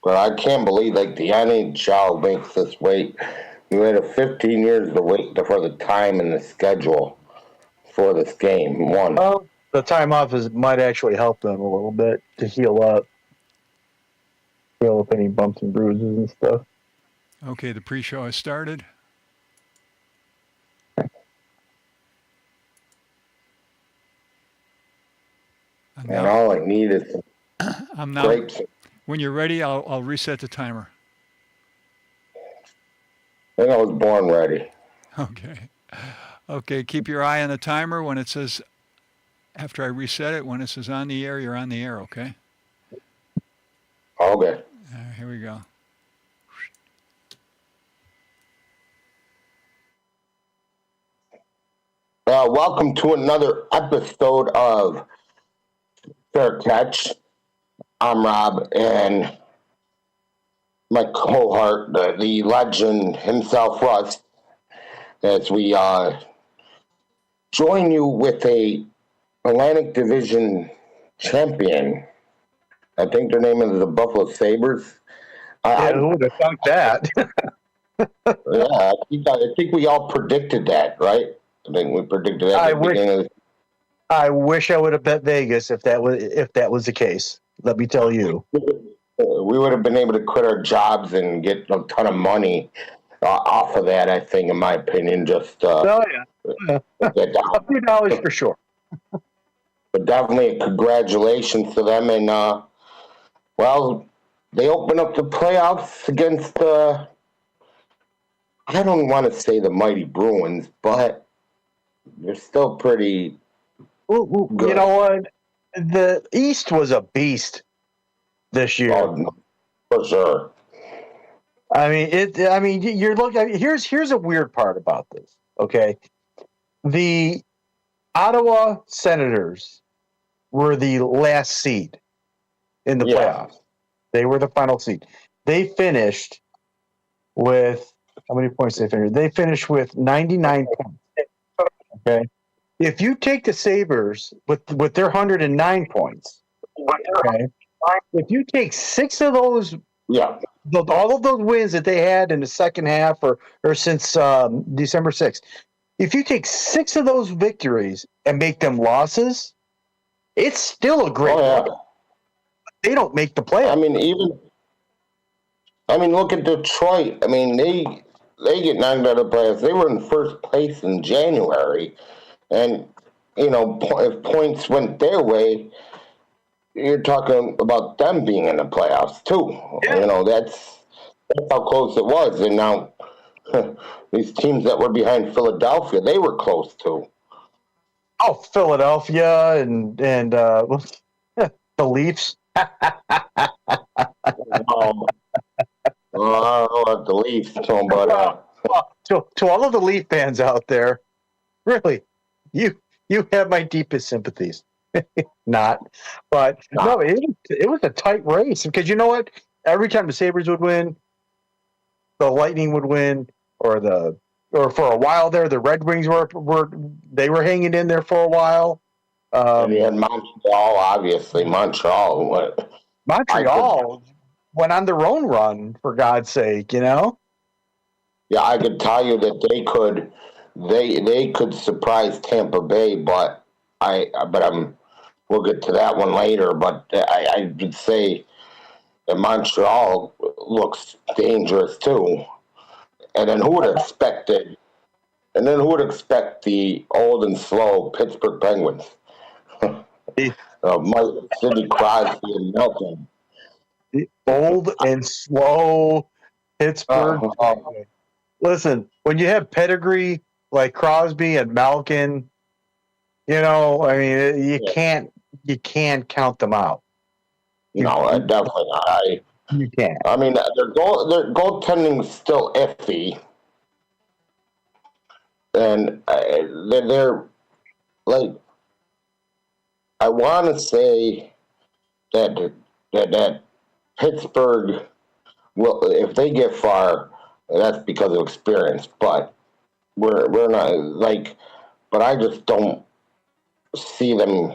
But I can't believe the NHL makes us wait. We waited 15 years to wait for the time and the schedule for this game. Well, the time off might actually help them a little bit to heal up any bumps and bruises and stuff. Okay, the pre-show has started. And all I need is I'm now. grapes. When you're ready, I'll reset the timer. I think I was born ready. Okay. Okay, keep your eye on the timer when it says, after I reset it, when it says on the air, you're on the air, okay? Okay. Here we go. Welcome to another episode of Fair Catch. I'm Rob, and my cohort, the legend himself, Russ, as we join you with a Atlantic Division champion. I think their name is the Buffalo Sabres. Who would have thunk that? Yeah, I think we all predicted that, right? I think we predicted that. I wish I would have bet Vegas if that was the case. Let me tell you, we would have been able to quit our jobs and get a ton of money off of that. I think, in my opinion, just a few dollars for sure. But definitely, congratulations to them, and well, they open up the playoffs against. I don't want to say the mighty Bruins, but they're still pretty. Good. You know what? The East was a beast this year. For sure. I mean, you're looking. Here's a weird part about this. Okay, the Ottawa Senators were the last seed in the playoffs. They were the final seed. They finished with how many points? They finished with 99 points. Okay. If you take the Sabres with their 109 points, okay, if you take 6 of those, all of those wins that they had in the second half or since December 6th, if you take 6 of those victories and make them losses, it's still a great record. They don't make the playoffs. I mean, look at Detroit. I mean, they get knocked out of the playoffs. They were in first place in January. And, if points went their way, you're talking about them being in the playoffs, too. Yeah. That's how close it was. And now these teams that were behind Philadelphia, they were close, too. Oh, Philadelphia and the Leafs. I don't know about the Leafs, but to all of the Leaf fans out there, really, you have my deepest sympathies. No, it was a tight race because you know what? Every time the Sabres would win, the Lightning would win, or for a while there, the Red Wings were hanging in there for a while. And you had Montreal, obviously. Montreal went on their own run, for God's sake, Yeah, I could tell you that they could surprise Tampa Bay, but we'll get to that one later. But I would say that Montreal looks dangerous too. And then who would expect the old and slow Pittsburgh Penguins? Sidney Crosby and Malkin. Old and slow Pittsburgh. Listen, when you have pedigree like Crosby and Malkin, you can't count them out. No, definitely not. You can't. I mean, their goaltending is still iffy, and they're like, I want to say that Pittsburgh will, if they get far, that's because of experience. But we're not but I just don't see them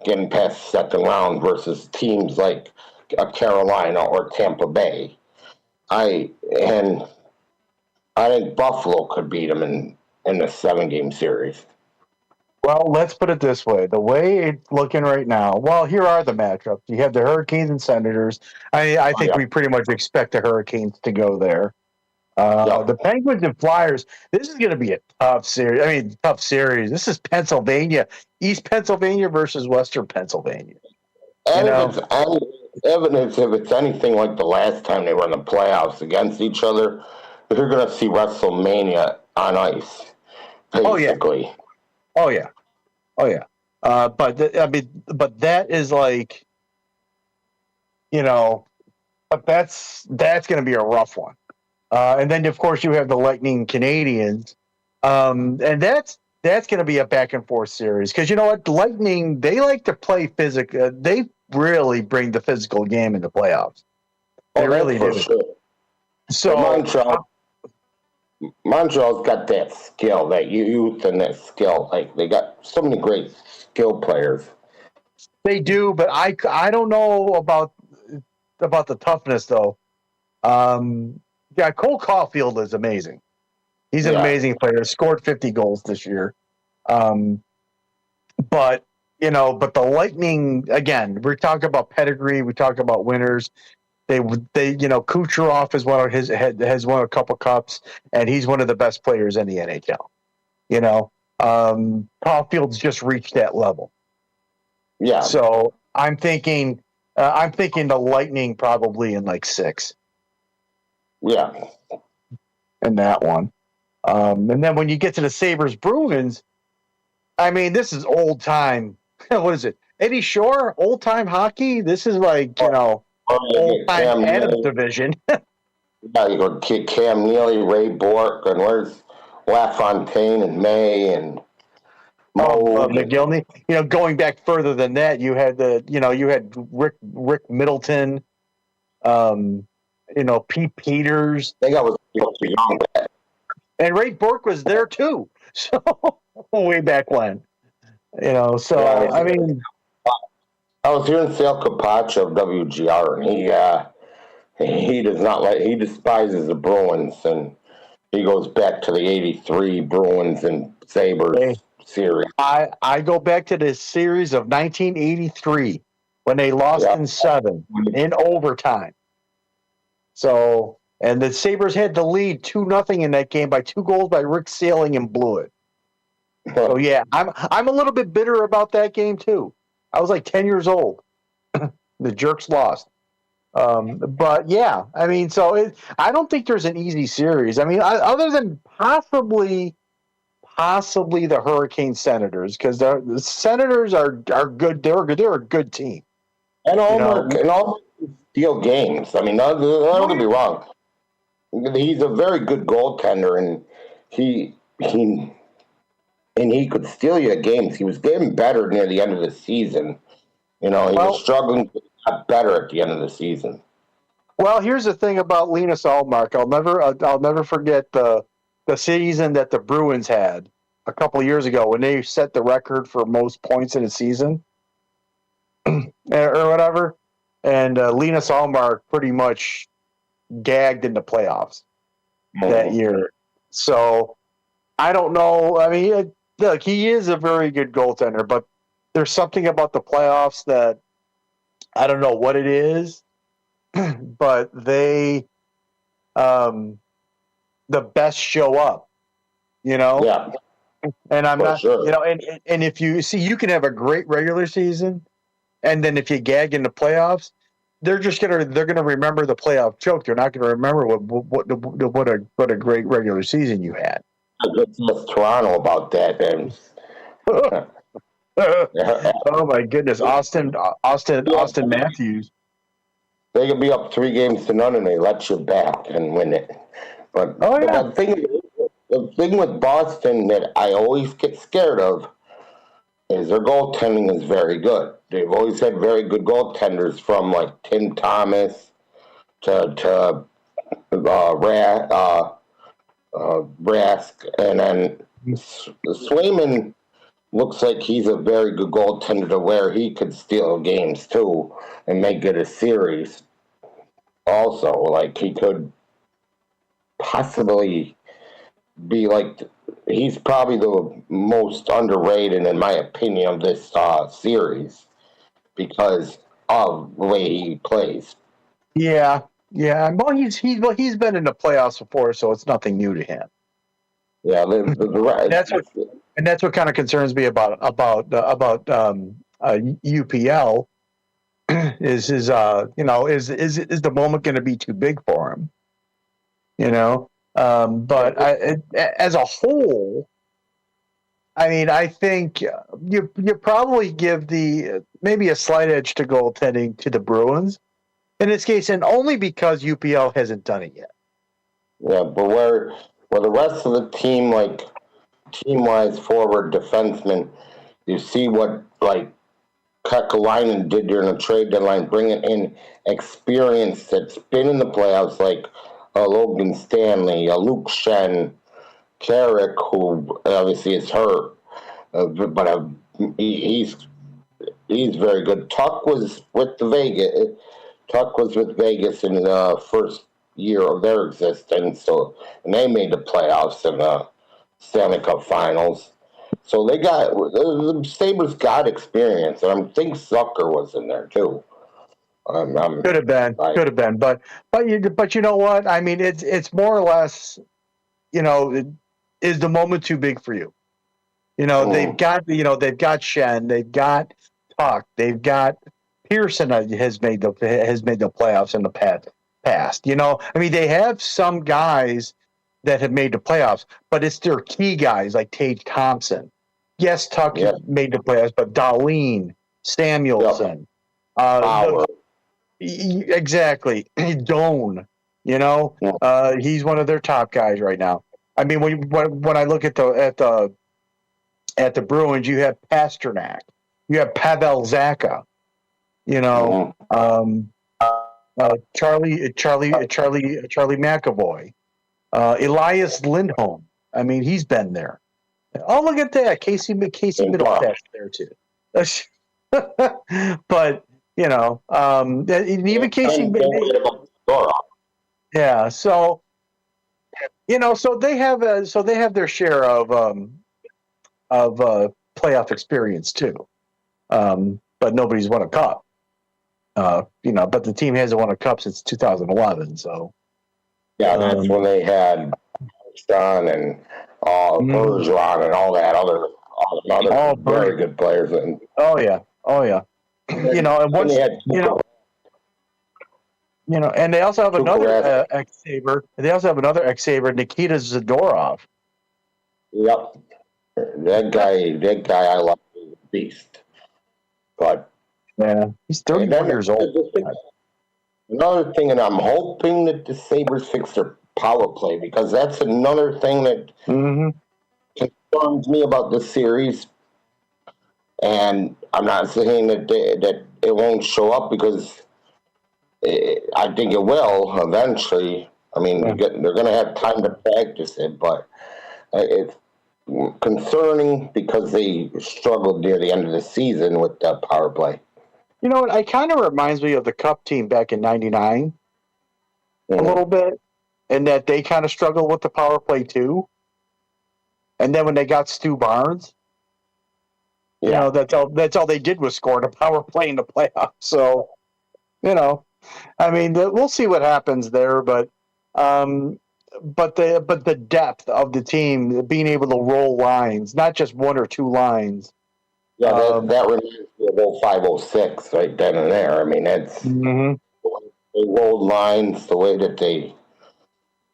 getting past the second round versus teams like a Carolina or Tampa Bay. I think Buffalo could beat them in the 7-game series. Well, let's put it this way. The way it's looking right now, well, here are the matchups. You have the Hurricanes and Senators. I think we pretty much expect the Hurricanes to go there. The Penguins and Flyers, this is going to be a tough series. I mean, tough series. This is Pennsylvania, East Pennsylvania versus Western Pennsylvania. And if it's anything like the last time they were in the playoffs against each other, you're going to see WrestleMania on ice, basically. Oh yeah. But that is like, but that's going to be a rough one. And then of course you have the Lightning Canadians, and that's going to be a back and forth series because you know what, the Lightning, they like to play physical. They really bring the physical game in the playoffs. They really do. Sure. So Montreal's got that skill, that youth and that skill. Like they got so many great skill players. They do, but I don't know about the toughness though. Yeah, Cole Caulfield is amazing. He's an amazing player. Scored 50 goals this year. But the Lightning, again, we're talking about pedigree. We talk about winners. They Kucherov has won a couple cups, and he's one of the best players in the NHL. Caulfield's just reached that level. Yeah. So I'm thinking the Lightning probably in like 6. Yeah. In that one. And then when you get to the Sabres Bruins, I mean, this is old time. What is it? Eddie Shore, old time hockey. This is like, old time Adams division. Yeah, you go Cam Neely, Ray Bork, and where's LaFontaine and May and McGillney. Going back further than that, you had Rick Middleton, Pete Peters. I think I was young. And Ray Bork was there too. So way back when. I mean, I was hearing Sal Capaccio of WGR, and he despises the Bruins, and he goes back to the '83 Bruins and Sabres series. I go back to the series of 1983 when they lost in 7 in overtime. So, and the Sabres had the lead 2-0 in that game by 2 goals by Rick Sailing and blew it. So yeah, I'm a little bit bitter about that game too. I was like 10 years old. The Jerks lost. But yeah, I mean, I don't think there's an easy series. I mean, other than possibly the Hurricane Senators, because the Senators are good. They're a good team. And all steal games. I mean, don't get me wrong. He's a very good goaltender, and he could steal you games. He was getting better near the end of the season. He was struggling to get better at the end of the season. Well, here's the thing about Linus Ullmark. I'll never forget the season that the Bruins had a couple of years ago when they set the record for most points in a season or whatever. And Linus Ullmark pretty much gagged in the playoffs that year. So I don't know. I mean, look, he is a very good goaltender, but there's something about the playoffs that I don't know what it is, but they, the best show up, Yeah. And I'm not, sure. and if you see, you can have a great regular season, and then if you gag in the playoffs, they're gonna remember the playoff choke. They're not gonna remember what a great regular season you had. Let's Toronto about that, and Oh my goodness, Austin Matthews. They could be up 3-0 and they let you back and win it. But the thing with Boston that I always get scared of is their goaltending is very good. They've always had very good goaltenders, from like Tim Thomas to Rask, and then Swayman looks like he's a very good goaltender to where he could steal games too and make it a series. Also, like he could possibly be like he's probably the most underrated in my opinion of this series because of the way he plays. Yeah, yeah. Well, he's been in the playoffs before, so it's nothing new to him. Yeah, That's what and that's what kind of concerns me about UPL is the moment going to be too big for him? But as a whole, I mean, I think you probably give the maybe a slight edge to goaltending to the Bruins in this case, and only because UPL hasn't done it yet. Yeah, but where the rest of the team, like team-wise, forward, defensemen, you see what like Kekalainen did during the trade deadline, bringing in experience that's been in the playoffs, like Logan Stanley, Luke Shen, Carrick, who obviously is hurt, but he's very good. Tuck was with Vegas in the first year of their existence, and they made the playoffs in the Stanley Cup Finals. So the Sabres got experience, and I think Zucker was in there too. Could have been, but you know what? I mean, it's more or less, is the moment too big for you? They've got Shen, they've got Tuck, they've got Pearson has made the playoffs in the past. I mean, they have some guys that have made the playoffs, but it's their key guys like Tage Thompson. Yes, Tuck made the playoffs, but Dahlin, Samuelson, exactly, Doan. He's one of their top guys right now. I mean, when I look at the Bruins, you have Pasternak, you have Pavel Zacha, Charlie McAvoy, Elias Lindholm. I mean, he's been there. Oh, look at that, Casey Middleton there too. But even Casey. Yeah, so so they have their share of playoff experience too. But nobody's won a cup. But the team hasn't won a cup since 2011. So yeah, that's when they had John and Bergeron and all that other very good players. And oh yeah. And once and they also have another ex-Sabre. They also have another ex-Sabre, Nikita Zadorov. Yep, that guy, I love, is a beast. But yeah, he's 31 years old. Another thing, and I'm hoping that the Sabres fix their power play, because that's another thing that concerns me about this series. And I'm not saying that it won't show up, because I think it will eventually. I mean, they're going to have time to practice it, but it's concerning because they struggled near the end of the season with the power play. You know what? It kind of reminds me of the Cup team back in '99 a little bit, and that they kind of struggled with the power play too. And then when they got Stu Barnes, that's all they did was score the power play in the playoffs. So, I mean, we'll see what happens there, but the depth of the team, being able to roll lines, not just one or two lines. Yeah, that reminds me of 05-06 right then and there. I mean, that's they rolled lines the way that they,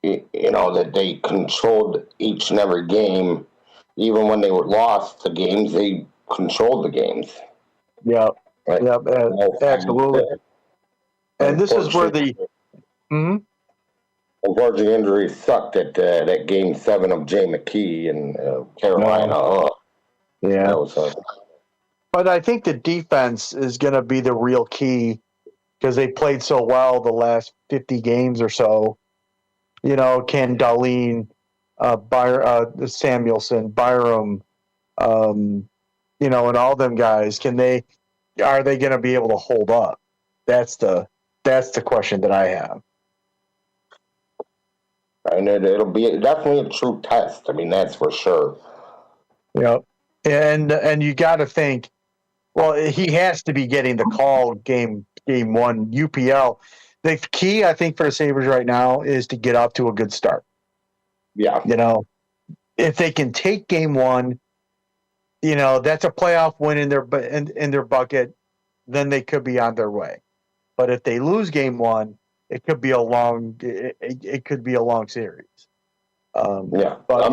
that they controlled each and every game. Even when they were lost the games, they controlled the games. Yeah, right? Absolutely. And this is where the unfortunate injury sucked at that Game 7 of Jay McKee and Carolina. But I think the defense is going to be the real key, because they played so well the last 50 games or so. Can Dahlin, Samuelson, Byram, and all them guys, are they going to be able to hold up? That's the question that I have. And it'll be definitely a true test. I mean, that's for sure. And you got to think, well, he has to be getting the call game one UPL. The key, I think, for the Sabres right now is to get off to a good start. Yeah. If they can take game one, that's a playoff win in their bucket, then they could be on their way. But if they lose game one, it could be a long series. Yeah. But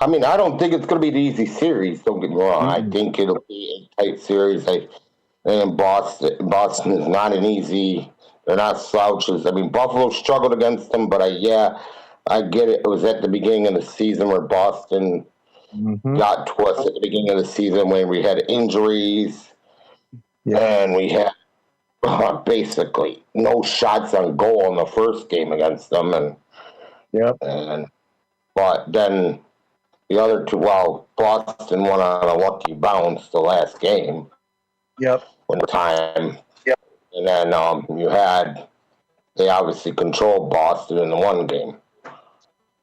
I mean, I don't think it's going to be an easy series. Don't get me wrong. Mm-hmm. I think it'll be a tight series. And Boston is not an easy. They're not slouches. I mean, Buffalo struggled against them, but I get it. It was at the beginning of the season where Boston got to us at the beginning of the season when we had injuries and we had basically no shots on goal in the first game against them, but then the other two, Boston won on a lucky bounce the last game. Yep. When the time. Yep. And then they obviously controlled Boston in the one game.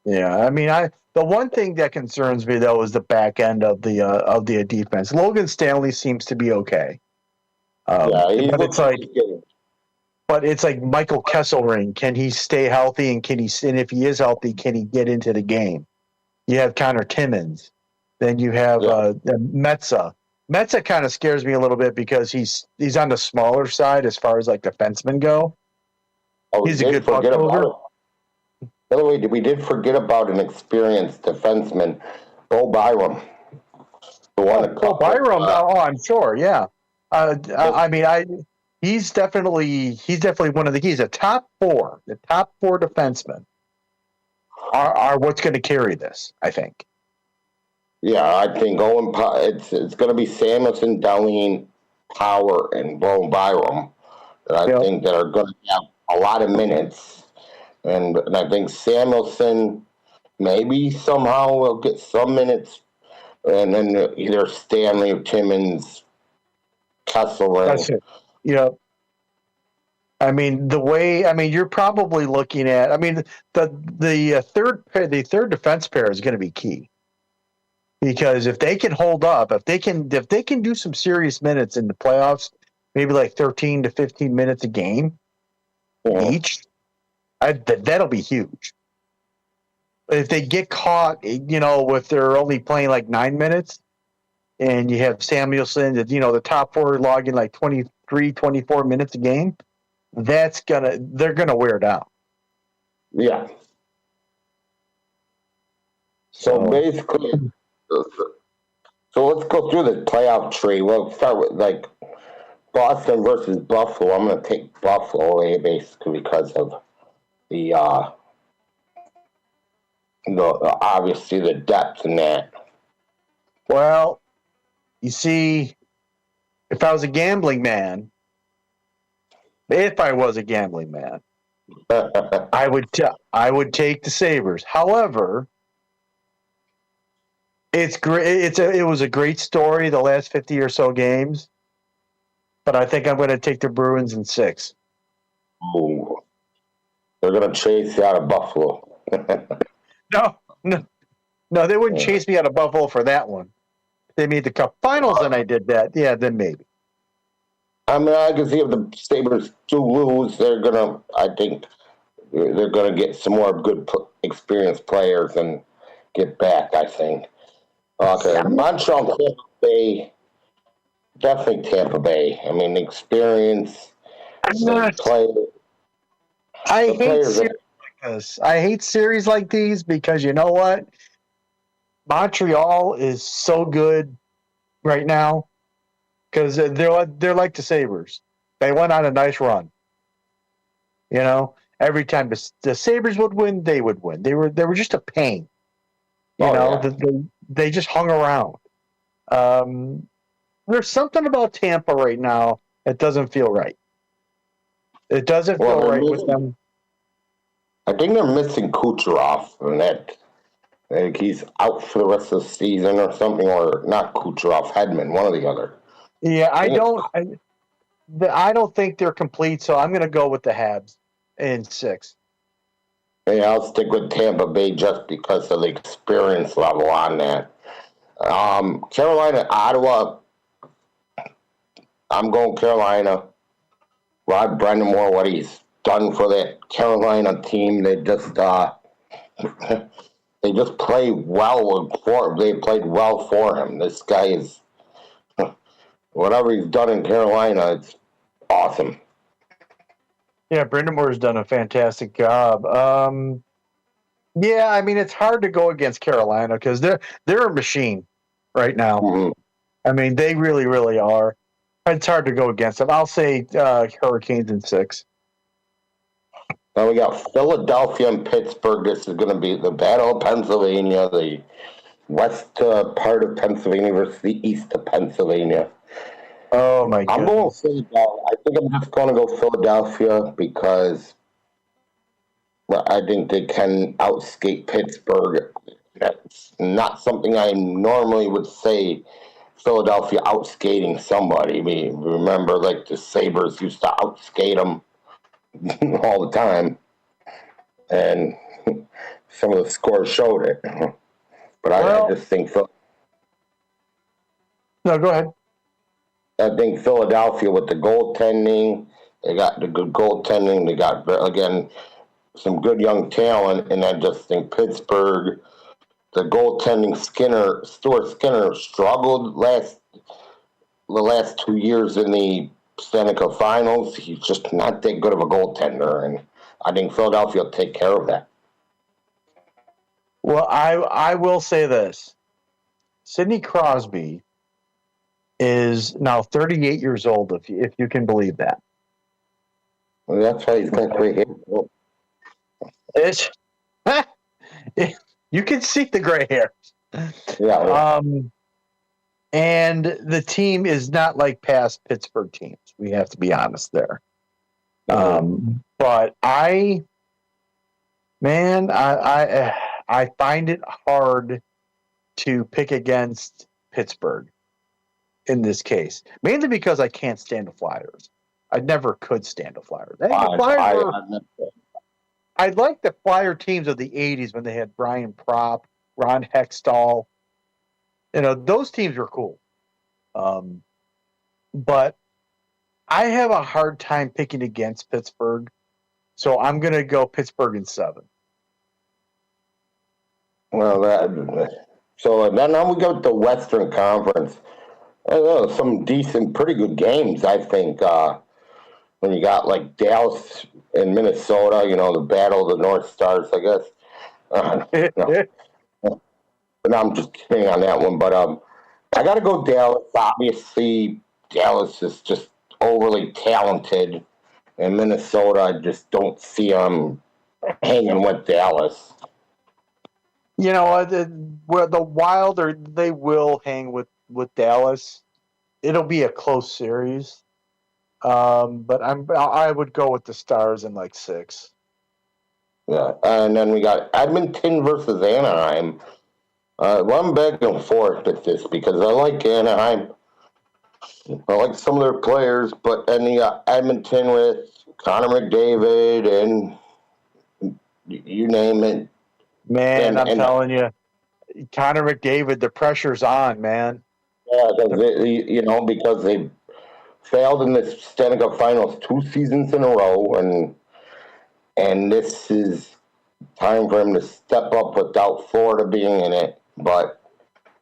Yeah, I mean, the one thing that concerns me though is the back end of the defense. Logan Stanley seems to be okay. But it's like Michael Kesselring. Can he stay healthy? And if he is healthy, can he get into the game? You have Connor Timmins. Then you have Metza. Metza kind of scares me a little bit because he's on the smaller side as far as like defensemen go. He's a good puck mover. By the way, we did forget about an experienced defenseman, Bo Byram. Bo Byram. I'm sure. Yeah. I mean, he's definitely one of he's a top four. The top four defensemen are what's going to carry this, I think. Yeah, I think it's going to be Samuelson, Dahlin, Power, and Bo Byram. I think that are going to have a lot of minutes. And I think Samuelson maybe somehow will get some minutes. And then either Stanley or Timmins, Kesselring. That's it. I mean, you're probably looking at. I mean, the third defense pair is going to be key because if they can hold up, if they can do some serious minutes in the playoffs, maybe like 13 to 15 minutes a game each, that'll be huge. If they get caught, if they're only playing like 9 minutes, and you have Samuelson, the top four logging like 23, 24 minutes a game, they're gonna wear down. Yeah. So basically, let's go through the playoff tree. We'll start with like Boston versus Buffalo. I'm going to take Buffalo away basically because of the obviously the depth in that. Well, you see, if I was a gambling man, I would take the Sabres. However, it's great. It was a great story the last 50 or so games, but I think I'm going to take the Bruins in 6. Ooh. They're going to chase you out of Buffalo. No, they wouldn't chase me out of Buffalo for that one. If they made the Cup Finals and I did that, then maybe. I mean, I can see if the Sabres do lose, I think they're going to get some more good experienced players and get back, I think. Okay, Montreal, Tampa Bay, definitely Tampa Bay. I mean, experience, players. I hate series like these because you know what? Montreal is so good right now because they're like the Sabres. They went on a nice run. Every time the Sabres would win, they would win. They were just a pain. They just hung around. There's something about Tampa right now that doesn't feel right. It doesn't feel right with them. I think they're missing Kucherov, and Like he's out for the rest of the season or something, or not Kucherov, Hedman, one or the other. Yeah, I think I don't think they're complete, so I'm going to go with the Habs in 6. yeah, I'll stick with Tampa Bay just because of the experience level on that. Carolina, Ottawa. I'm going Carolina. Rod Brendamore, what he's done for that Carolina team, they just they just play well for. They played well for him. This guy is whatever he's done in Carolina. It's awesome. Yeah, Brendan Moore's done a fantastic job. Yeah, I mean it's hard to go against Carolina because they're a machine right now. Mm-hmm. I mean they really, really are. It's hard to go against them. I'll say Hurricanes in 6. Now we got Philadelphia and Pittsburgh. This is going to be the Battle of Pennsylvania, the west part of Pennsylvania versus the east of Pennsylvania. Oh my I'm going goodness! Philadelphia. I think I'm just going to go Philadelphia because I think they can outskate Pittsburgh. That's not something I normally would say. Philadelphia outskating somebody. I mean, remember, like the Sabres used to outskate them all the time, and some of the scores showed it. But I just think No, go ahead. I think Philadelphia with the goaltending, they got the good goaltending. They got again some good young talent, and I just think Pittsburgh, the goaltending Stuart Skinner struggled the last 2 years in the Stanley Cup Finals. He's just not that good of a goaltender, and I think Philadelphia will take care of that. Well, I will say this: Sidney Crosby is now 38 years old, if you can believe that. Well, that's why he's got great hair. It's you can see the gray hair. Yeah. And the team is not like past Pittsburgh teams. We have to be honest there. But I find it hard to pick against Pittsburgh in this case, mainly because I can't stand the Flyers. I never could stand the Flyers. I like the Flyer teams of the 80s when they had Brian Propp, Ron Hextall. You know, those teams were cool. But I have a hard time picking against Pittsburgh. So I'm going to go Pittsburgh in 7. Well, so then we go to the Western Conference. Some decent, pretty good games, I think. When you got like Dallas and Minnesota, the battle of the North Stars, I guess. But I'm just kidding on that one. But I got to go Dallas. Obviously, Dallas is just overly talented, and Minnesota, I just don't see them hanging with Dallas. You know, the Wild they will hang with Dallas. It'll be a close series. But I would go with the Stars in like 6. Yeah, and then we got Edmonton versus Anaheim. Well, I'm back and forth with this because I like Anaheim. I like some of their players, but then you got Edmonton with Connor McDavid and you name it. Man, I'm telling you, Connor McDavid, the pressure's on, man. Yeah, because they failed in the Stanley Cup Finals 2 seasons in a row, and this is time for him to step up without Florida being in it. But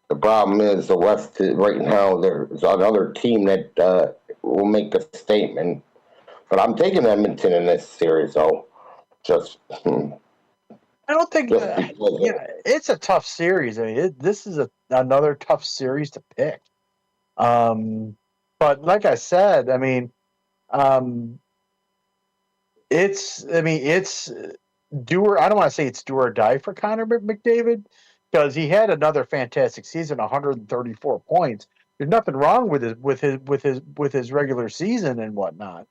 the problem is the West right now. There's another team that will make a statement. But I'm taking Edmonton in this series, though. I don't think it's a tough series. I mean, this is another tough series to pick. But like I said, I mean, it's do or I don't want to say it's do or die for Connor McDavid because he had another fantastic season, 134 points. There's nothing wrong with his regular season and whatnot.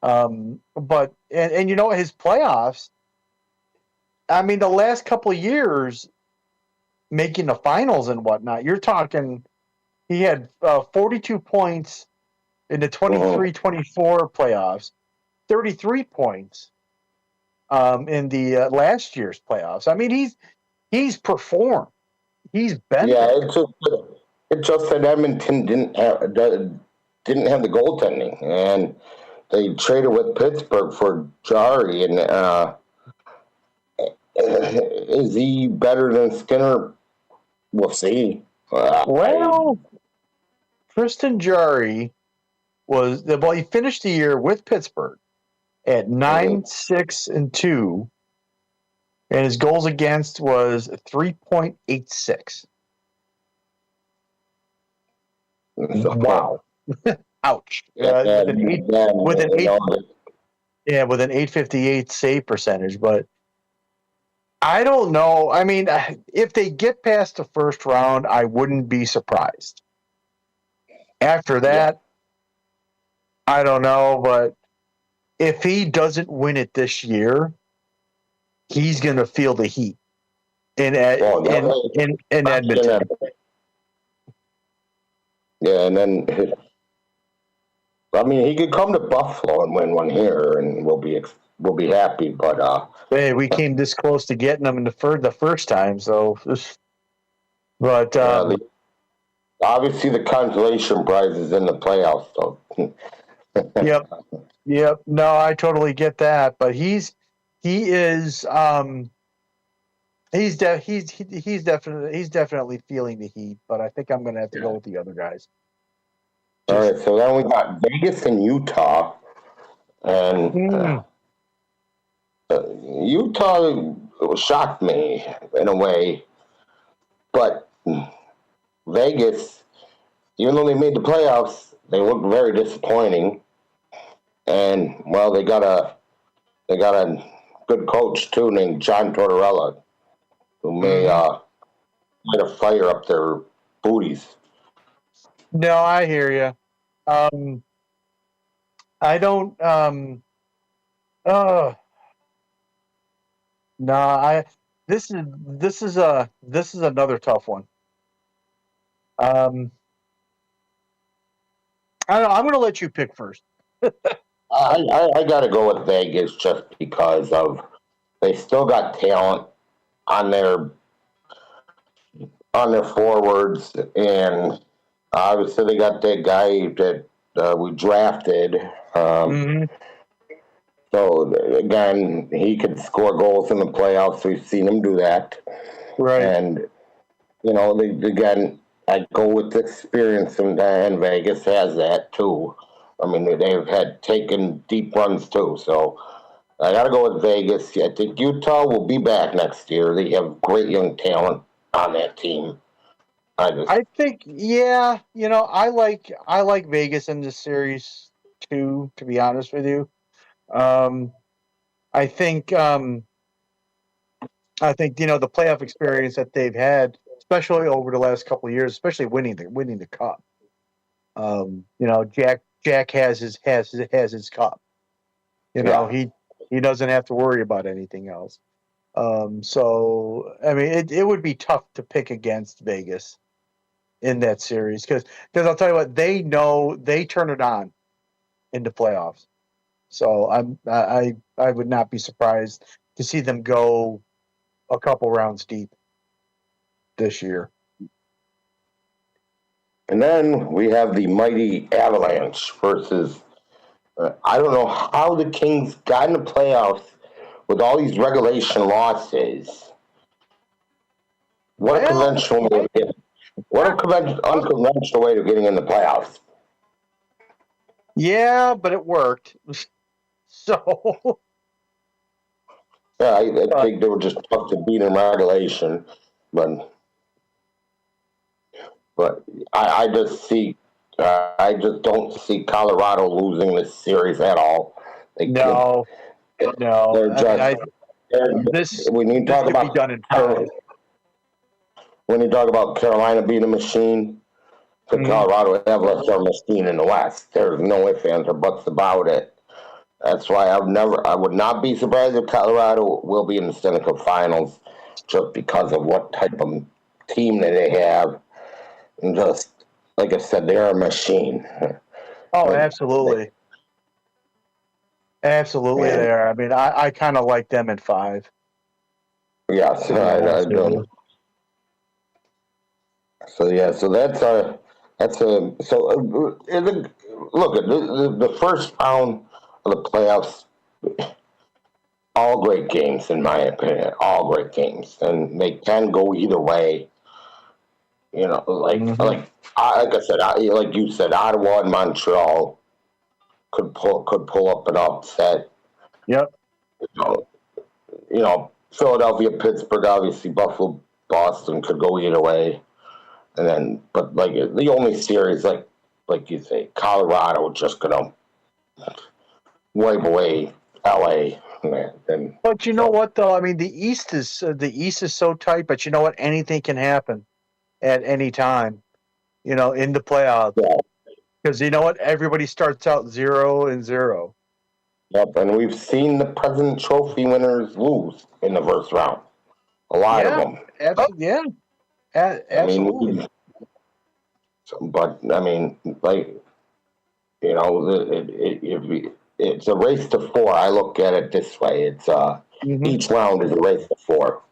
But his playoffs. I mean, the last couple of years, making the finals and whatnot. You're talking he had 42 points in the 23-24 playoffs, 33 points in the last year's playoffs. I mean, he's performed. He's been Yeah, there. it's just that Edmonton didn't have the goaltending, and they traded with Pittsburgh for Jari, and is he better than Skinner? We'll see. Well, Tristan Jarry he finished the year with Pittsburgh at 9-6-2, and his goals against was 3.86. Wow. Ouch. With an 858 save percentage, but I don't know. I mean, if they get past the first round, I wouldn't be surprised. After that, I don't know, but if he doesn't win it this year, he's going to feel the heat in Edmonton. Yeah, and then I mean, he could come to Buffalo and win one here, and we'll be happy. But hey, we came this close to getting them in the first time. So, but obviously the consolation prize is in the playoffs. So. Yep. No, I totally get that. But he's definitely feeling the heat. But I think I'm going to have to go with the other guys. All right, so then we got Vegas and Utah, and Utah shocked me in a way, but Vegas, even though they made the playoffs, they looked very disappointing. And well, they got a good coach too named John Tortorella, who may light a fire up their booties. No, I hear you. I don't. No, This is another tough one. I don't know. I'm going to let you pick first. I got to go with Vegas just because of they still got talent on their forwards, and obviously they got that guy that we drafted. So again, he could score goals in the playoffs. We've seen him do that, right? And again, I go with experience, and Vegas has that too. I mean, they've had taken deep runs too. So I got to go with Vegas. I think Utah will be back next year. They have great young talent on that team. I think, yeah, I like Vegas in this series too. To be honest with you, I think the playoff experience that they've had, especially over the last couple of years, especially winning the cup. Jack has his cup. He doesn't have to worry about anything else. So I mean, it would be tough to pick against Vegas in that series because I'll tell you what, they know they turn it on in the playoffs. So I would not be surprised to see them go a couple rounds deep this year. And then we have the mighty Avalanche versus I don't know how the Kings got in the playoffs with all these regulation losses. What a conventional way to get. What a unconventional way of getting in the playoffs. Yeah, but it worked. So. Yeah, I think they were just tough to beat in regulation, but I just don't see Colorado losing this series at all. No. They're just. When you talk about done in time. When you talk about Carolina being a machine, the Colorado Avalanche are a machine in the West. There's no ifs, ands, or buts about it. That's why I would not be surprised if Colorado will be in the Stanley Cup Finals, just because of what type of team that they have. And just, like I said, they're a machine. Oh, Like, absolutely. Absolutely, man, they are. I mean, I kind of like them in 5. yes, To be I honest with do. you. So yeah, so look at the first round of the playoffs. All great games, in my opinion. All great games, and they can go either way. You know, Mm-hmm. like I said, like you said, Ottawa and Montreal could pull up an upset. Yep. You know, Philadelphia, Pittsburgh, obviously Buffalo, Boston could go either way. And then, but like the only series, like you say, Colorado just gonna wipe away LA, man. And But you know so what, though? I mean, the East is so tight. But you know what? Anything can happen at any time. In the playoffs, yeah, because you know what? Everybody starts out 0-0. yep. And we've seen the President Trophy winners lose in the first round. A lot of Yeah, them. absolutely. Yeah, I mean, absolutely. but I mean, like it's a race to 4. I look at it this way: Hmm. each round is a race to 4.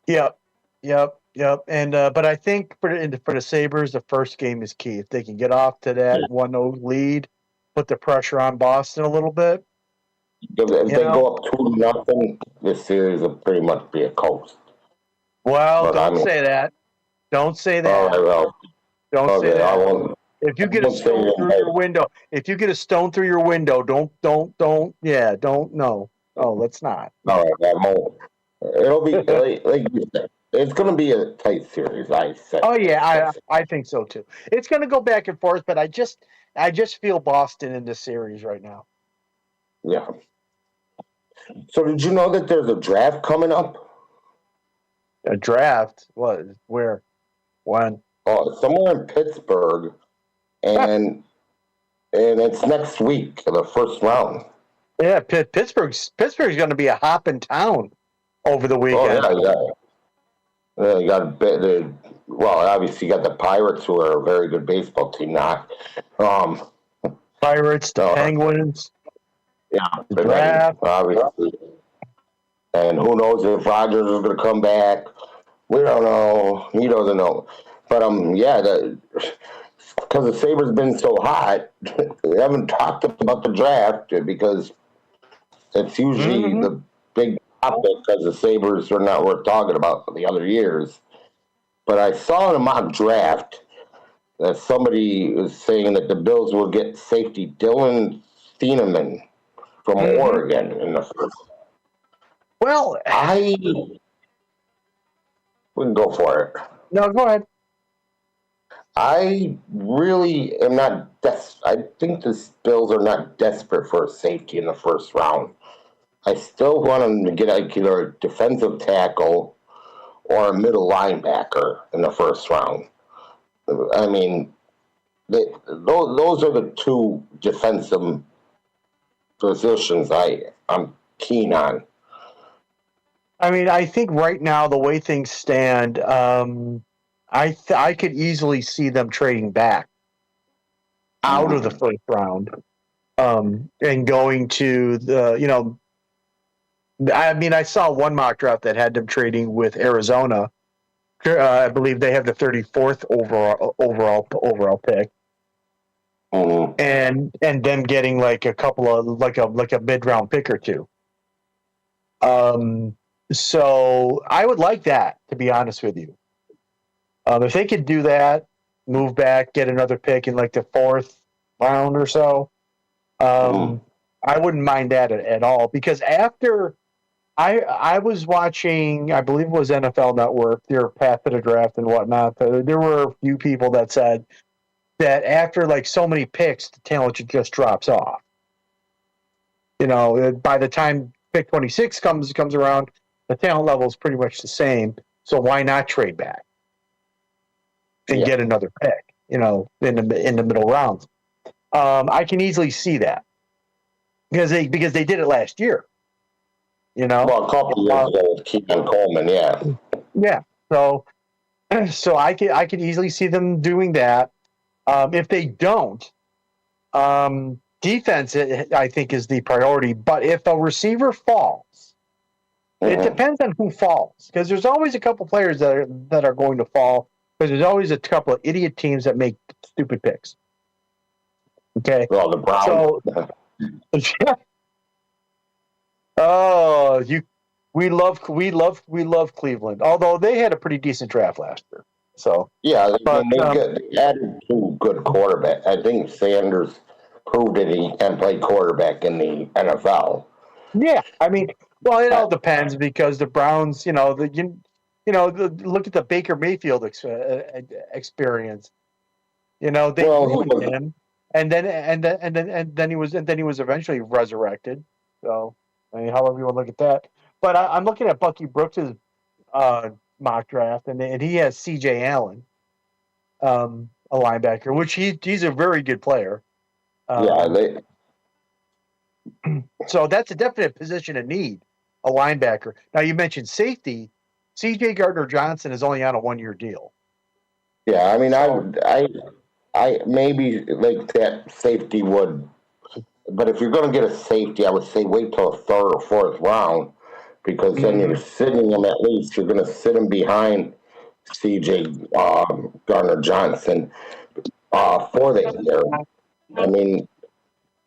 Yep, yep. And but I think for the Sabres, the first game is key. If they can get off to that 1-0 lead, put the pressure on Boston a little bit. If You they know. go up 2-0, this series will pretty much be a coast. Well, But I don't mean, say that. Don't say all that. right, well, Don't say okay, I that. won't. If you I get a won't say stone through it. your window, don't. Yeah, don't. No. Oh, let's not. All right, I won't. It'll be like you said. It's going to be a tight series. I said. Oh yeah, I think so too. It's going to go back and forth, but I just feel Boston in this series right now. Yeah. So did you know that there's a draft coming up? A draft? What? Where? When? Somewhere in Pittsburgh, and it's next week, the first round. Yeah, Pittsburgh's going to be a hopping town over the Oh weekend. yeah, yeah. You got a bit. Well, obviously you got the Pirates, who are a very good baseball team now. Um, Pirates, the uh, Penguins, yeah, the and then draft. obviously, and who knows if Rogers is going to come back? We don't know. He doesn't know. But yeah, because the Sabres been so hot, we haven't talked about the draft because it's usually Mm-hmm. the big topic because the Sabres are not worth talking about for the other years. But I saw in a mock draft that somebody was saying that the Bills will get safety Dylan Steeneman from Mm-hmm. Oregon in the first. Well, I wouldn't go for it. no, go ahead. I really am not. I think the Bills are not desperate for a safety in the first round. I still want them to get either a defensive tackle or a middle linebacker in the first round. I mean, those are the two defensive positions I'm keen on. I mean, I think right now the way things stand, I could easily see them trading back out of the first round, and going to the. I mean, I saw one mock draft that had them trading with Arizona. I believe they have the 34th overall pick, Mm-hmm. and them getting like a couple of like a mid round pick or two. So I would like that, to be honest with you. If they could do that, move back, get another pick in like the 4th round or so, I wouldn't mind that at all. Because after I was watching, I believe it was NFL Network, their path to the draft and whatnot. There were a few people that said that after like so many picks, the talent just drops off. By the time pick 26 comes around, the talent level is pretty much the same. So why not trade back and get another pick? In the middle rounds. I can easily see that because they did it last year. Well, a couple of years ago with Keegan Coleman, yeah. Yeah. So, so I could easily see them doing that. If they don't, defense, I think, is the priority. But if a receiver falls, it depends on who falls, because there's always a couple players that are going to fall. Because there's always a couple of idiot teams that make stupid picks. Okay, Well, the Browns. So, oh, we love Cleveland. Although they had a pretty decent draft last year. So Yeah, but they added two good quarterbacks. I think Sanders proved that he can play quarterback in the NFL. yeah, I mean, well, it all depends because the Browns, look at the Baker Mayfield experience. They ruined him, and then he was eventually resurrected. So, I mean, however you want to look at that. But I'm looking at Bucky Brooks's mock draft, and he has C.J. Allen, a linebacker, which he's a very good player. So that's a definite position of need, a linebacker. Now you mentioned safety. C.J. Gardner-Johnson is only on a 1-year deal. Yeah, I mean, I maybe like that safety would, but if you're going to get a safety, I would say wait till the third or fourth round, because then you're sitting him, at least you're going to sit him behind C.J. Gardner-Johnson for the year. I mean,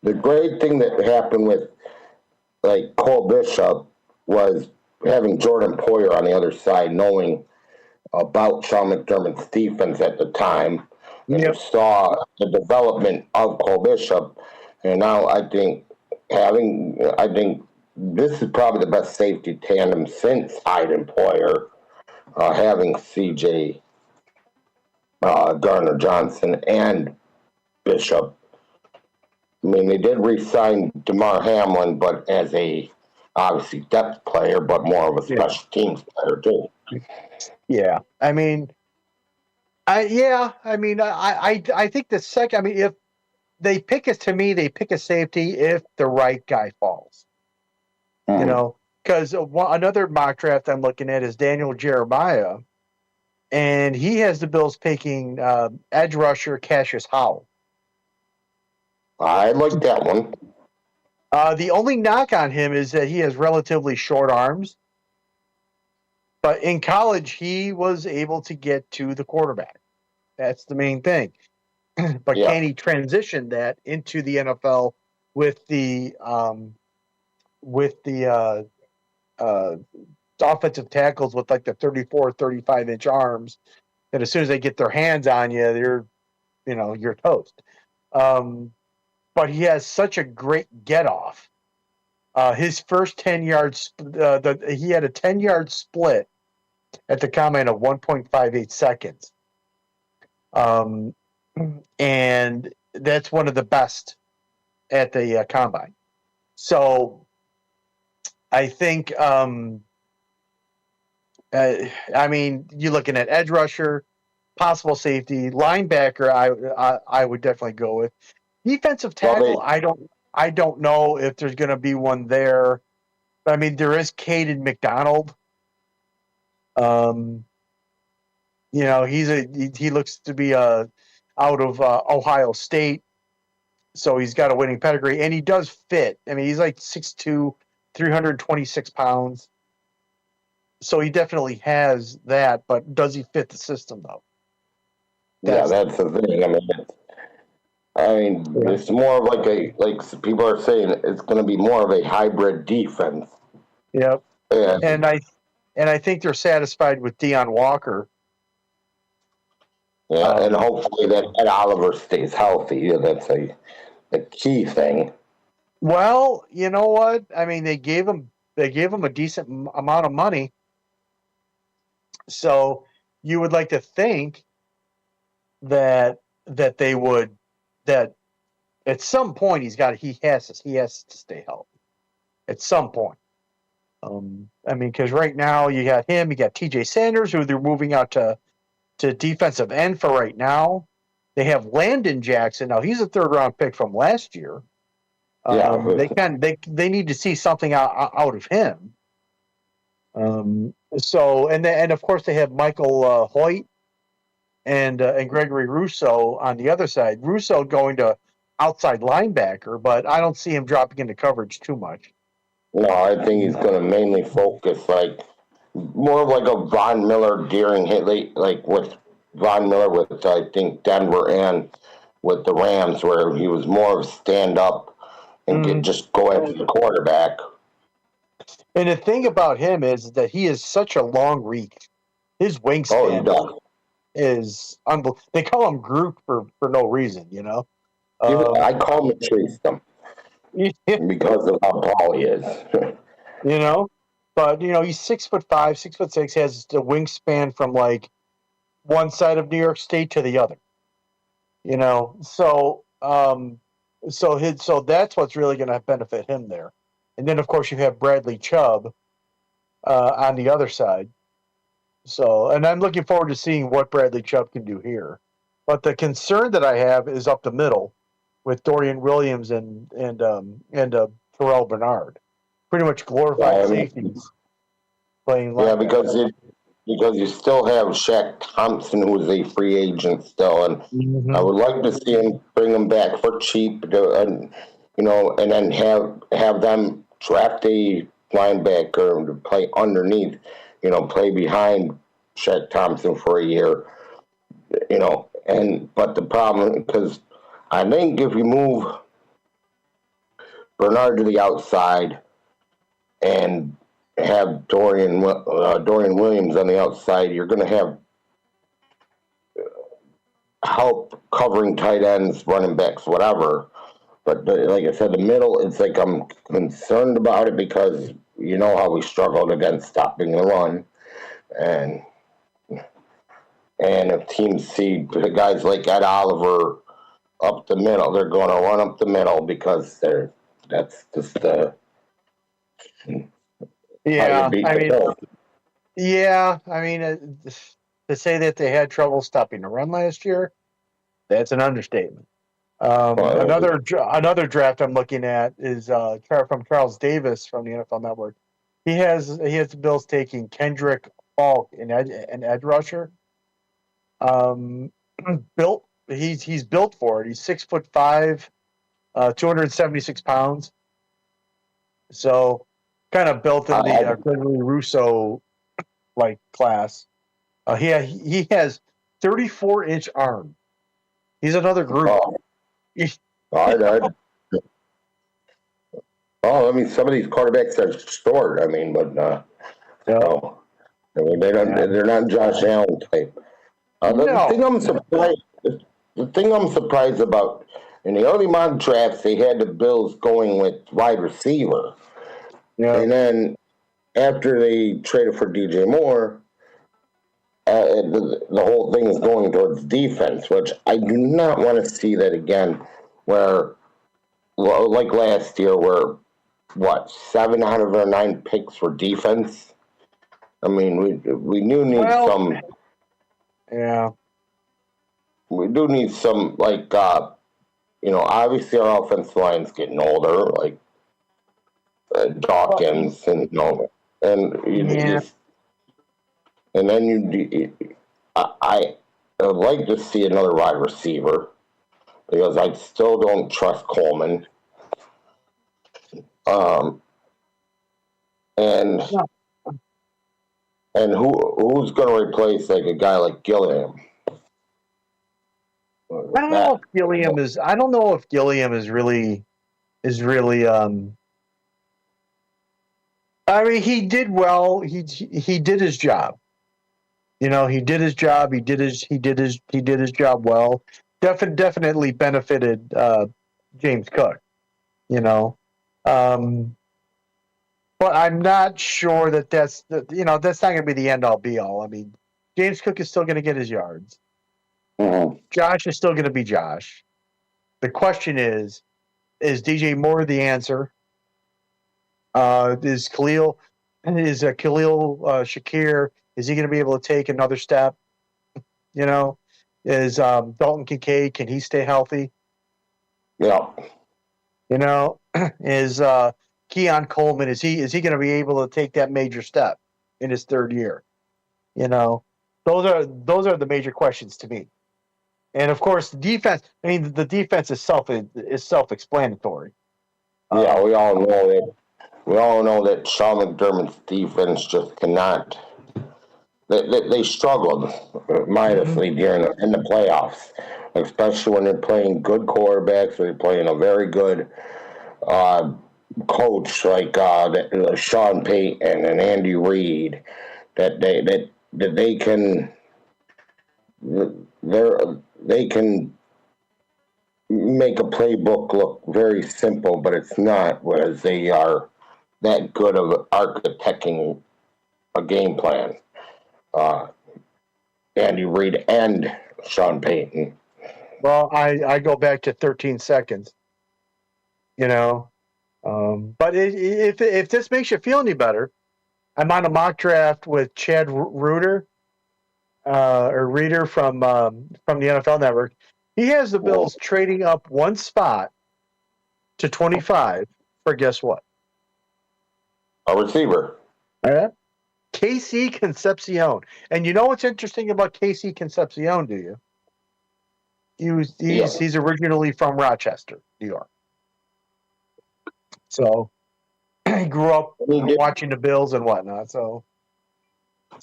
the great thing that happened with like Cole Bishop was having Jordan Poyer on the other side, knowing about Sean McDermott's defense at the time, and you saw the development of Cole Bishop. And now I think this is probably the best safety tandem since Hyde and Poyer, having C.J. Gardner-Johnson and Bishop. I mean, they did re-sign DeMar Hamlin, but as a obviously depth player, but more of a special teams player too. Yeah, I mean, I think the second. I mean, if they pick they pick a safety if the right guy falls. Because another mock draft I'm looking at is Daniel Jeremiah, and he has the Bills picking edge rusher Cassius Howell. I like that one. The only knock on him is that he has relatively short arms. But in college, he was able to get to the quarterback. That's the main thing. But can he transition that into the NFL with the offensive tackles with like the 34, 35-inch arms that as soon as they get their hands on you, you're toast. But he has such a great get off. His first 10 yards, he had a 10-yard split at the combine of 1.58 seconds. And that's one of the best at the combine. So I think, you're looking at edge rusher, possible safety, linebacker. I would definitely go with defensive tackle. I don't know if there's going to be one there. I mean, there is Caden McDonald. He looks to be out of Ohio State, so he's got a winning pedigree, and he does fit. I mean, he's like 6'2", 326 pounds, so he definitely has that. But does he fit the system though? That's the thing. It's more of like people are saying, it's going to be more of a hybrid defense. Yep. And I think they're satisfied with Deion Walker. Yeah, and hopefully that Oliver stays healthy. That's a key thing. Well, you know what? I mean, they gave him a decent amount of money, so you would like to think that at some point he has to stay healthy at some point. Because right now you got him, you got TJ Sanders, who they're moving out to defensive end for right now. They have Landon Jackson. Now he's a 3rd-round pick from last year. They need to see something out of him. So and of course they have Michael Hoyt and Gregory Russo on the other side. Russo going to outside linebacker, but I don't see him dropping into coverage too much. No, I think he's going to mainly focus like more of like a Von Miller during Hitley, like with Von Miller with I think Denver and with the Rams, where he was more of stand up and just go after the quarterback. And the thing about him is that he is such a long reach. His wingspan is unbelievable. They call him Groot for no reason, you know. I call him Chase them because of how tall he is. You know, but he's 6'5", 6'6", has the wingspan from like one side of New York State to the other. So so that's what's really going to benefit him there. And then of course you have Bradley Chubb on the other side. So, and I'm looking forward to seeing what Bradley Chubb can do here. But the concern that I have is up the middle with Dorian Williams and Terrell Bernard, pretty much glorified safeties playing. Yeah, because you still have Shaq Thompson, who's a free agent still, and I would like to see him bring him back for cheap, and then have them draft a linebacker to play underneath, play behind Shaq Thompson for a year, but the problem, because I think if you move Bernard to the outside and have Dorian Williams on the outside, you're going to have help covering tight ends, running backs, whatever. But like I said, the middle, it's like I'm concerned about it because you know how we struggled against stopping the run, and if teams see guys like Ed Oliver up the middle, they're going to run up the middle because that's just the yeah. I mean, to say that they had trouble stopping the run last year, that's an understatement. Another draft I'm looking at is from Charles Davis from the NFL Network. He has the Bills taking Kendrick Falk, an edge rusher. He's built for it. He's 6'5", 276 pounds. So kind of built in the Gregory Russo like class. He has 34-inch arm. He's another group. I mean, some of these quarterbacks are short. I mean, but no. I mean, they're not Josh Allen type. The thing I'm surprised about, in the early mock drafts, they had the Bills going with wide receiver. Yeah. And then after they traded for DJ Moore, the whole thing is going towards defense, which I do not want to see that again, where, like last year, where, 7 out of our 9 picks were defense? I mean, we do need some... Yeah. We do need some, like, obviously our offensive line's getting older, like Dawkins, and and then I would like to see another wide receiver because I still don't trust Coleman. And who's going to replace like a guy like Gilliam? I don't know if Gilliam is really. I mean, he did well. He did his job. He did his job. He did his job well. Definitely benefited James Cook. But I'm not sure that's not going to be the end all be all. I mean, James Cook is still going to get his yards. Mm-hmm. Josh is still going to be Josh. The question is DJ Moore the answer? Is Khalil Shakir, is he going to be able to take another step? Is Dalton Kincaid, can he stay healthy? Yeah. Is Keon Coleman, is he going to be able to take that major step? in his third year? You know, those are the major questions to me. And of course, the defense. I mean, the defense is self-explanatory. Yeah, we all know that Sean McDermott's defense just cannot. They struggled mightily in the playoffs, especially when they're playing good quarterbacks. They're playing a very good uh, coach like Sean Payton and Andy Reid. That they can make a playbook look very simple, but it's not. Whereas they are that good of architecting a game plan. Uh, Andy Reid and Sean Payton. Well, I go back to 13 seconds. You know, but if this makes you feel any better, I'm on a mock draft with Chad Reuter or Reader from the NFL Network. He has the Bills trading up one spot to 25 for guess what? A receiver. KC Concepcion. And you know what's interesting about KC Concepcion, do you? He's originally from Rochester, New York. So he grew up watching the Bills and whatnot. So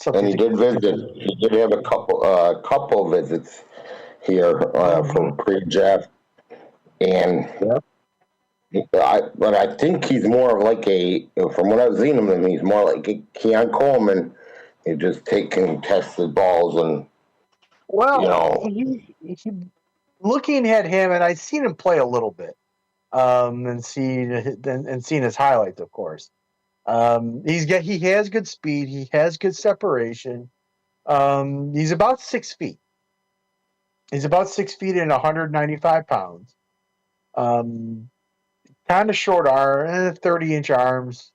and he did visit. He did have a couple visits here for pre-draft, and but I think he's more of like from what I've seen of him, he's more like a Keon Coleman. He just take contested balls and looking at him, and I've seen him play a little bit, and seen his highlights, of course. He has good speed. He has good separation. He's about 6 feet. He's about 6 feet and 195 pounds. Kind of short arm, 30-inch arms,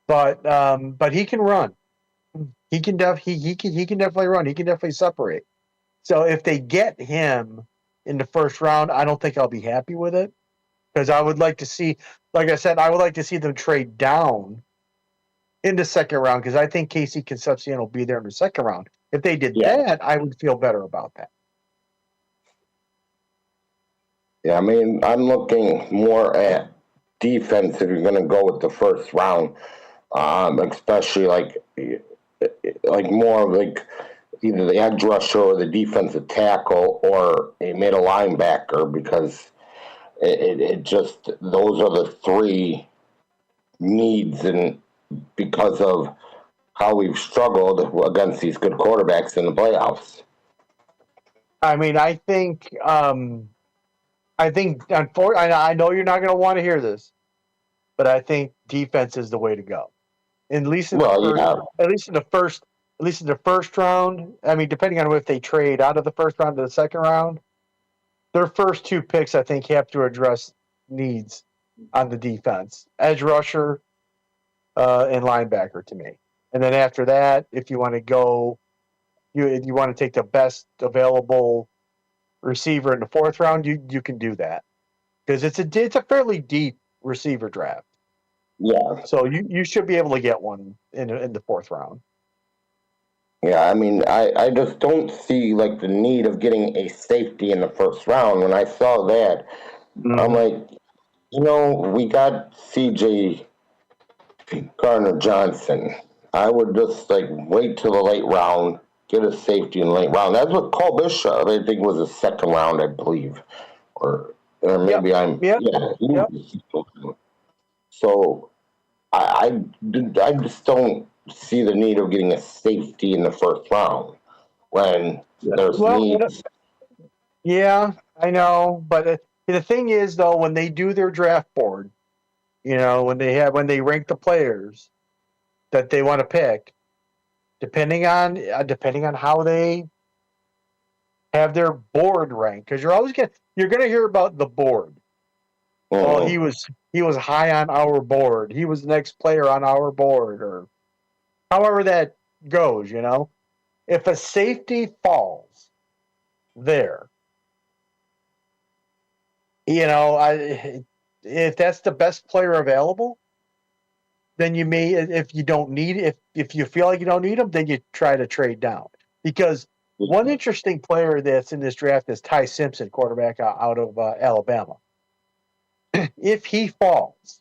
but he can run. He can definitely run. He can definitely separate. So if they get him in the first round, I don't think I'll be happy with it because I would like to see, like I said, I would like to see them trade down in the second round because I think KC Concepcion will be there in the second round. If they did that, I would feel better about that. Yeah, I mean, I'm looking more at defense if you're going to go with the first round, especially like more of like either the edge rusher or the defensive tackle or a middle linebacker because it just those are the three needs and because of how we've struggled against these good quarterbacks in the playoffs. I mean, I think, unfortunately, I know you're not going to want to hear this, but I think defense is the way to go. At least in the first round. I mean, depending on if they trade out of the first round to the second round, their first two picks, I think, have to address needs on the defense, edge rusher and linebacker to me. And then after that, if you want to go, you want to take the best available receiver in the fourth round, you can do that because it's a fairly deep receiver draft. Yeah. So you should be able to get one in the fourth round. Yeah, I mean, I just don't see like the need of getting a safety in the first round. When I saw that, I'm like, we got CJ Gardner-Johnson. I would just like wait till the late round, get a safety in the late round. That's what Cole Bishop, I think, was a second round, I believe, or maybe So I just don't see the need of getting a safety in the first round when there's needs. Yeah, I know, but the thing is, though, when they do their draft board, when they rank the players that they want to pick, depending on how they have their board ranked, because you're gonna hear about the board. Well, he was high on our board. He was the next player on our board, or however that goes. If a safety falls there, if that's the best player available, then you may, if you don't need, if you feel like you don't need them, then you try to trade down. Because one interesting player that's in this draft is Ty Simpson, quarterback out of Alabama. If he falls,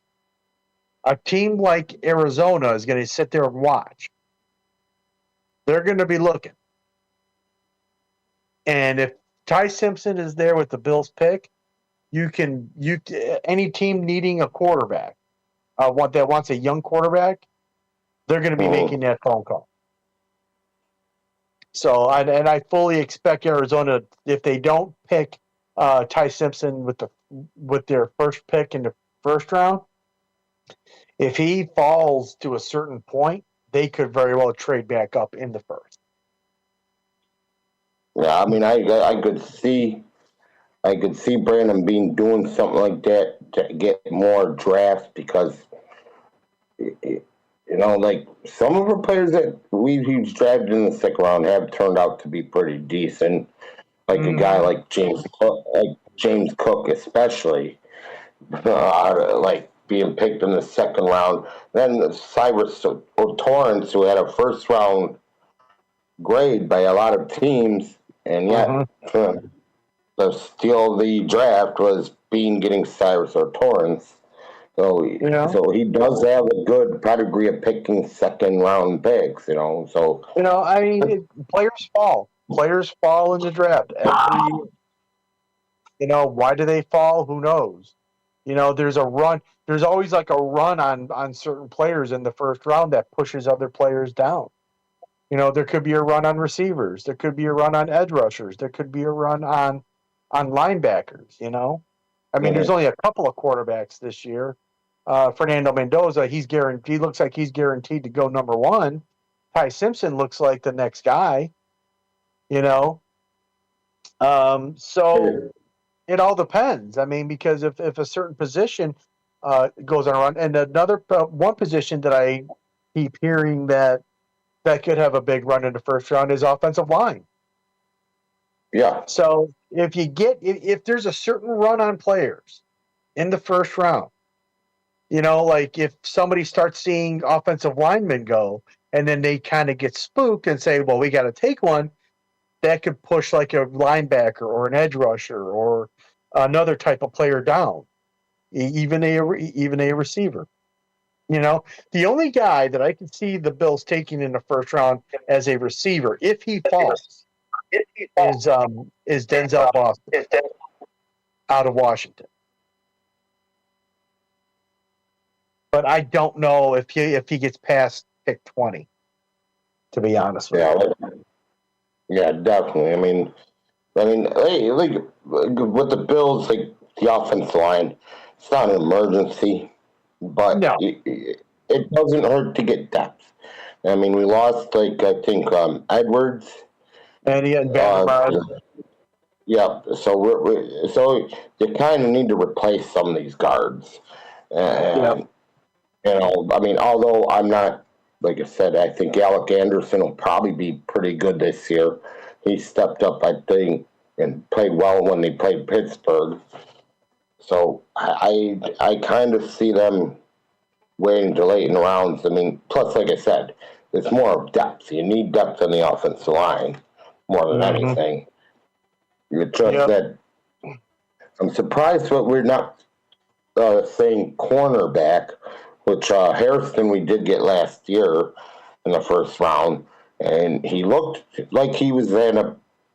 a team like Arizona is going to sit there and watch. They're going to be looking. And if Ty Simpson is there with the Bills pick, any team needing a quarterback, that wants a young quarterback, they're going to be making that phone call. So, and I fully expect Arizona, if they don't pick Ty Simpson with their first pick in the first round, if he falls to a certain point, they could very well trade back up in the first. Yeah, I mean, I could see Brandon Bean doing something like that to get more drafts because, like some of the players that we've drafted in the second round have turned out to be pretty decent. Like a guy like James Cook, especially, like being picked in the second round. Then Cyrus Torrance, who had a first round grade by a lot of teams, and yet the steal of the draft was Bean getting Cyrus or Torrance. So he does have a good pedigree of picking second round picks, So I mean, players fall. Players fall in the draft every year. Why do they fall? Who knows? There's a run. There's always like a run on certain players in the first round that pushes other players down. There could be a run on receivers. There could be a run on edge rushers. There could be a run on linebackers. I mean, there's only a couple of quarterbacks this year. Fernando Mendoza, he looks like he's guaranteed to go number one. Ty Simpson looks like the next guy. So it all depends. I mean, because if a certain position goes on a run, and another one position that I keep hearing that could have a big run in the first round is offensive line. Yeah. So if there's a certain run on players in the first round, like if somebody starts seeing offensive linemen go and then they kind of get spooked and say, well, we got to take one, that could push like a linebacker or an edge rusher or another type of player down, even a receiver. The only guy that I can see the Bills taking in the first round as a receiver, if he falls, is Denzel Boston out of Washington. But I don't know if he gets past pick 20. To be honest with you. Yeah, definitely. I mean, hey, like with the Bills, like the offensive line, it's not an emergency. But it doesn't hurt to get depth. I mean, we lost, like, I think, Edwards. And yeah, so you kind of need to replace some of these guards. And, I mean, although I'm not, like I said, I think Alec Anderson will probably be pretty good this year. He stepped up, I think, and played well when they played Pittsburgh. So I kind of see them waiting to late in the rounds. I mean, plus, like I said, it's more of depth. You need depth in the offensive line more than anything. It's just that I'm surprised that we're not saying cornerback, which Harrison we did get last year in the first round, and he looked like he was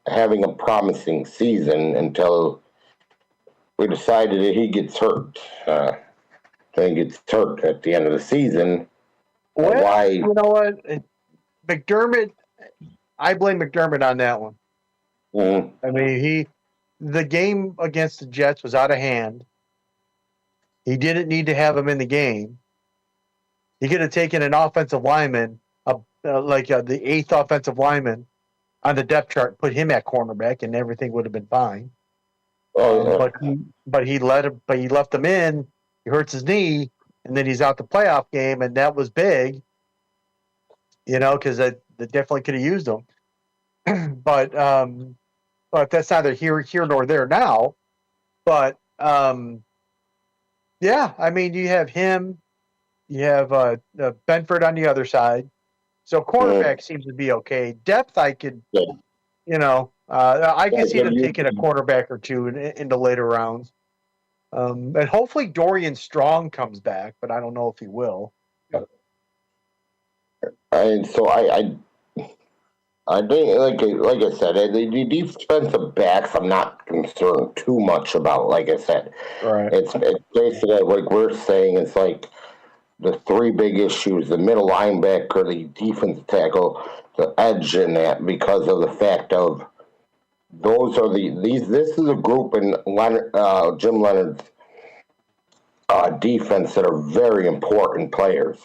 having a promising season until we decided that he gets hurt. He gets hurt at the end of the season. Well, why? You know what? McDermott, I blame McDermott on that one. I mean, the game against the Jets was out of hand. He didn't need to have him in the game. He could have taken an offensive lineman, the eighth offensive lineman on the depth chart, put him at cornerback, and everything would have been fine. But he left him in. He hurts his knee, and then he's out the playoff game, and that was big, because they definitely could have used him. but that's neither here nor there now. But yeah, I mean, you have him. You have Benford on the other side. So cornerback seems to be okay. Depth, I could, Yeah. I could see Yeah, them you- taking a quarterback or two in the later rounds. And hopefully Dorian Strong comes back, but I don't know if he will. And so I think, like I said, the defensive backs, I'm not concerned too much about. Like I said, Right. it's basically like we're saying. It's like the three big issues: the middle linebacker, the defensive tackle, the edge in that, because of the fact of those are these. This is a group in Jim Leonard's defense that are very important players.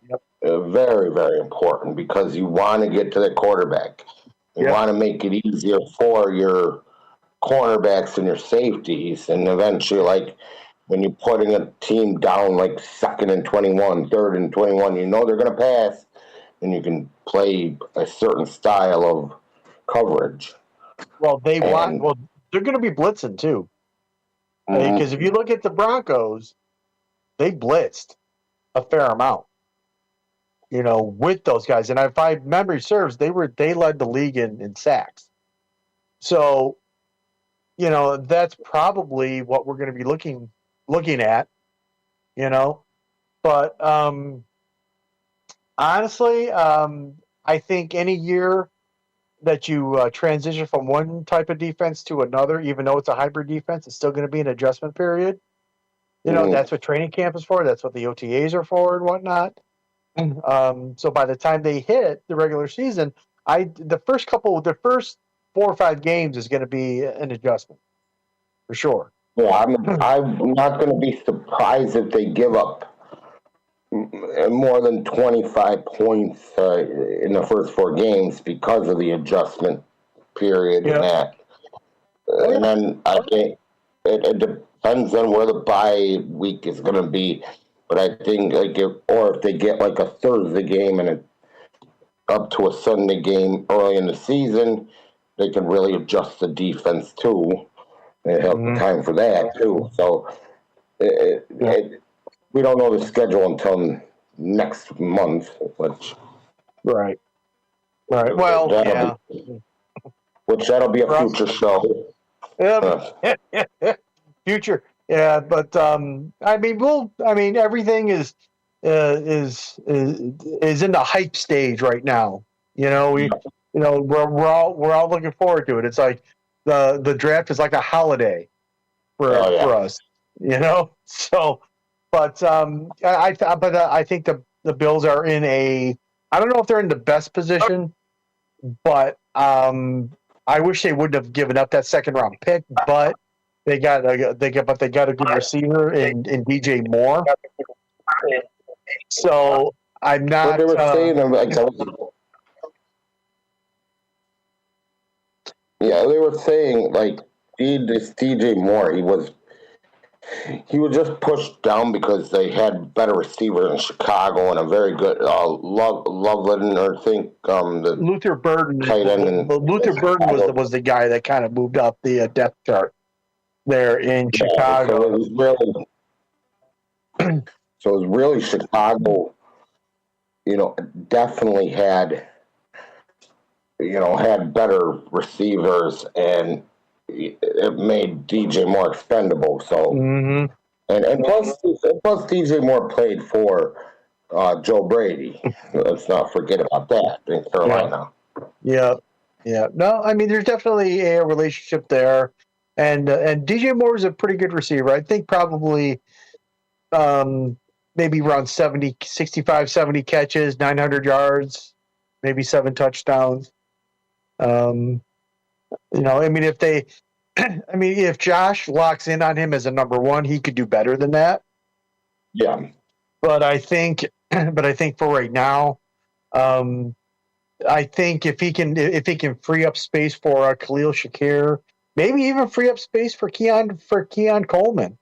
Yep. Very, very important because you want to get to the quarterback. You want to make it easier for your cornerbacks and your safeties. And eventually, like when you're putting a team down like second and 21, third and 21, you know they're going to pass, and you can play a certain style of coverage. Well, they're going to be blitzing too. Because if you look at the Broncos, they blitzed a fair amount, with those guys. And if my memory serves, they led the league in sacks. So, that's probably what we're going to be looking at, But honestly, I think any year that you transition from one type of defense to another, even though it's a hybrid defense, it's still going to be an adjustment period. That's what training camp is for. That's what the OTAs are for and whatnot. So by the time they hit the regular season, the first 4 or 5 games is going to be an adjustment for sure. Yeah, I'm not going to be surprised if they give up more than 25 points in the first 4 games because of the adjustment period and that. And then I think it depends on where the bye week is going to be. But I think if they get like a Thursday game and up to a Sunday game early in the season, they can really adjust the defense too. They have time for that too. So we don't know the schedule until next month, which right. Well, that'll be a future show. Future, yeah, but everything is in the hype stage right now. We're all looking forward to it. It's like the draft is like a holiday for us, So, but I think the Bills are in a. I don't know if they're in the best position, but I wish they wouldn't have given up that second round pick, but they got a good receiver in DJ Moore. So I'm not. What they were saying, they were saying like this DJ Moore, he was just pushed down because they had better receivers in Chicago and a very good Loveland, or I think the Luther Burden. Tight end. Luther Burden was the guy that kind of moved up the depth chart there in Chicago. So it was really Chicago. Definitely had better receivers, and it made DJ more expendable. So, and plus DJ Moore played for Joe Brady. Let's not forget about that in Carolina. Yeah. No, there's definitely a relationship there, and DJ Moore is a pretty good receiver. I think probably maybe around 65, 70 catches, 900 yards, maybe 7 touchdowns. If Josh locks in on him as a number 1, he could do better than that. Yeah. But I think for right now, I think if he can free up space for Khalil Shakir, maybe even free up space for Keon Coleman,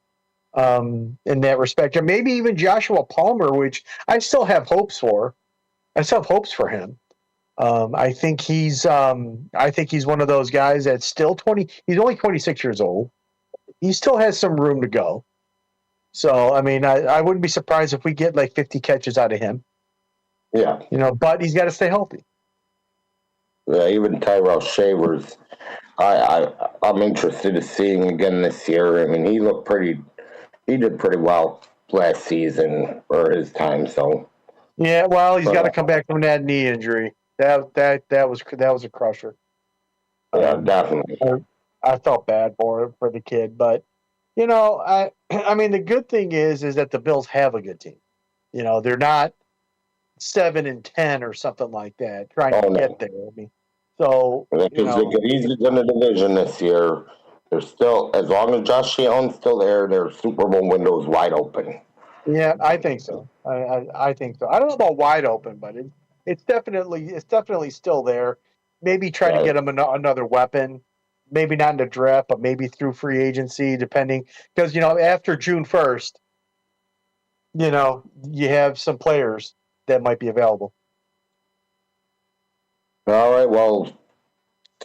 in that respect, or maybe even Joshua Palmer, which I still have hopes for. I still have hopes for him. I think he's one of those guys that's still 20. He's only 26 years old. He still has some room to go. So, I mean, I wouldn't be surprised if we get like 50 catches out of him. Yeah. But he's got to stay healthy. Yeah, even Tyrell Shavers, I'm interested in seeing again this year. I mean, he did pretty well last season or his time. So Yeah, well, he's got to but, come back from that knee injury. That was a crusher. yeah, Um, definitely. I felt bad for the kid, but I mean, the good thing is that the Bills have a good team. They're not 7-10 or something like that, trying to Oh get no, there. I mean, so because they could easily win the division this year. They're still, as long as Josh Allen's still there, their Super Bowl window is wide open. yeah, I think so. I think so. I don't know about wide open, but it's definitely still there. Maybe try to Yeah, get him another weapon. Maybe not in the draft, but maybe through free agency, depending. Because after June 1st, you have some players that might be available. all right, well,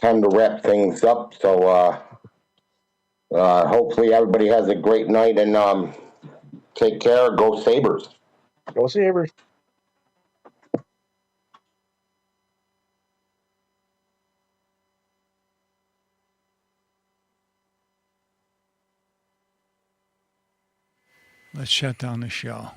time to wrap things up. So hopefully everybody has a great night and take care. Go Sabres. Go Sabres. Let's shut down the show.